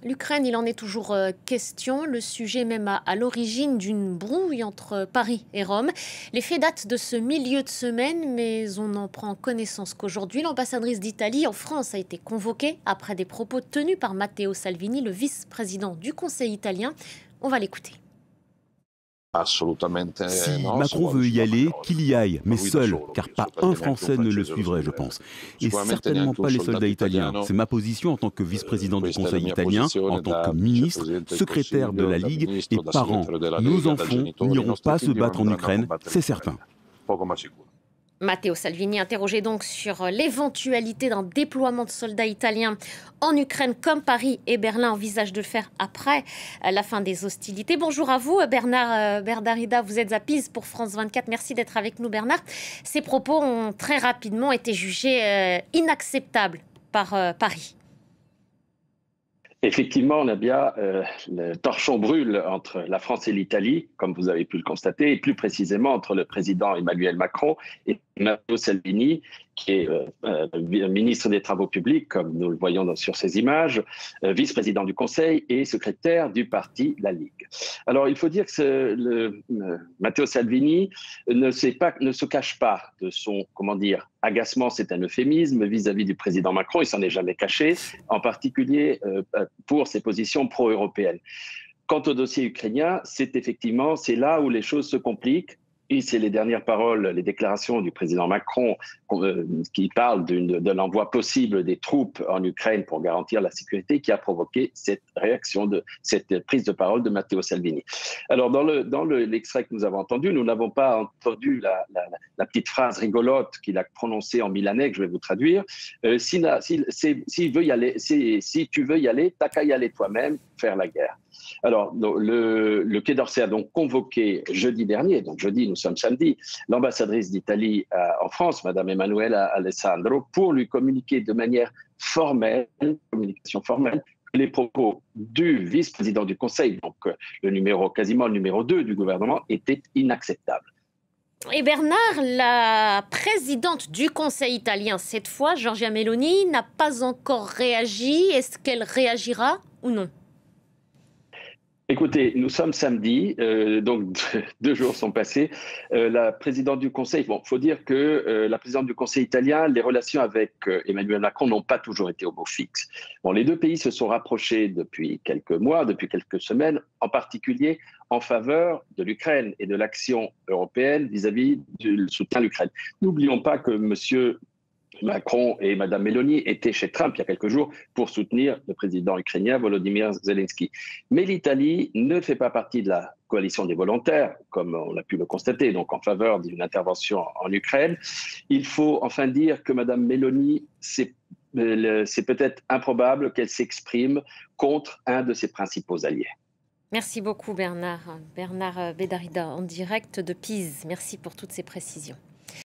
L'Ukraine, il en est toujours question. Le sujet même à l'origine d'une brouille entre Paris et Rome. Les faits datent de ce milieu de semaine, mais on n'en prend connaissance qu'aujourd'hui. L'ambassadrice d'Italie en France a été convoquée après des propos tenus par Matteo Salvini, le vice-président du Conseil italien. On va l'écouter. Si Macron veut y aller, qu'il y aille, mais seul, car pas un Français ne le suivrait, je pense. Et certainement pas les soldats italiens. C'est ma position en tant que vice-président du Conseil italien, en tant que ministre, secrétaire de la Ligue et parent. Nos enfants n'iront pas se battre en Ukraine, c'est certain. Matteo Salvini interrogé donc sur l'éventualité d'un déploiement de soldats italiens en Ukraine, comme Paris et Berlin envisagent de le faire après la fin des hostilités. Bonjour à vous, Bernard Berdarida, vous êtes à Pise pour France 24. Merci d'être avec nous, Bernard. Ces propos ont très rapidement été jugés inacceptables par Paris. Effectivement, Nabia, le torchon brûle entre la France et l'Italie, comme vous avez pu le constater, et plus précisément entre le président Emmanuel Macron et Matteo Salvini, qui est ministre des Travaux publics, comme nous le voyons sur ces images, vice-président du Conseil et secrétaire du parti La Ligue. Alors, il faut dire que Matteo Salvini ne se cache pas de son, agacement, c'est un euphémisme, vis-à-vis du président Macron. Il s'en est jamais caché, en particulier pour ses positions pro-européennes. Quant au dossier ukrainien, c'est là où les choses se compliquent. Et c'est les dernières paroles, les déclarations du président Macron qui parlent de l'envoi possible des troupes en Ukraine pour garantir la sécurité qui a provoqué cette réaction, cette prise de parole de Matteo Salvini. Alors, dans l'extrait que nous avons entendu, nous n'avons pas entendu la petite phrase rigolote qu'il a prononcée en milanais, que je vais vous traduire. Si tu veux y aller, t'as qu'à y aller toi-même, faire la guerre. Alors, le Quai d'Orsay a donc convoqué jeudi dernier, donc jeudi, nous sommes samedi, l'ambassadrice d'Italie en France, Madame Emanuela Alessandro, pour lui communiquer de manière communication formelle, les propos du vice-président du Conseil, donc quasiment le numéro 2 du gouvernement, étaient inacceptables. Et Bernard, la présidente du Conseil italien, cette fois, Giorgia Meloni, n'a pas encore réagi. Est-ce qu'elle réagira ou non ? Écoutez, nous sommes samedi, donc 2 jours sont passés. La présidente du Conseil, il faut dire que la présidente du Conseil italien, les relations avec Emmanuel Macron n'ont pas toujours été au beau fixe. Bon, les deux pays se sont rapprochés depuis quelques mois, depuis quelques semaines, en particulier en faveur de l'Ukraine et de l'action européenne vis-à-vis du soutien à l'Ukraine. N'oublions pas que monsieur Macron et Mme Meloni étaient chez Trump il y a quelques jours pour soutenir le président ukrainien Volodymyr Zelensky. Mais l'Italie ne fait pas partie de la coalition des volontaires, comme on a pu le constater, donc en faveur d'une intervention en Ukraine. Il faut enfin dire que Mme Meloni, c'est peut-être improbable qu'elle s'exprime contre un de ses principaux alliés. Merci beaucoup Bernard. Bernard Berdarida en direct de Pise. Merci pour toutes ces précisions.